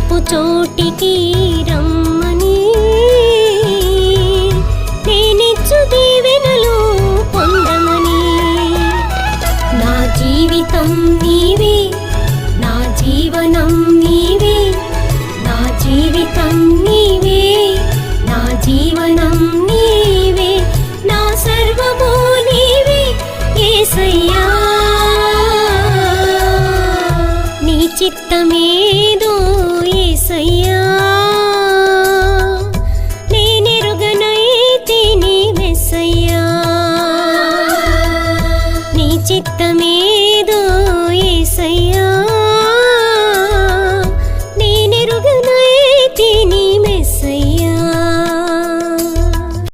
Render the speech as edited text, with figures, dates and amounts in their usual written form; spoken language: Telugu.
తలపు చోటికి రమ్మని నేనిచ్చు దీవెనలు పొందమని. నా జీవితం నీవే, నా జీవనం నీవే, నా జీవితం నీవే, నా జీవనం నీవే, నా సర్వము నీవే యేసయ్యా. నీ చిత్తమేదో యేసయ్యా, నేనెరుగనైతే నీవెస్సయ్యా. నీ చిత్తమేదో యేసయ్యా,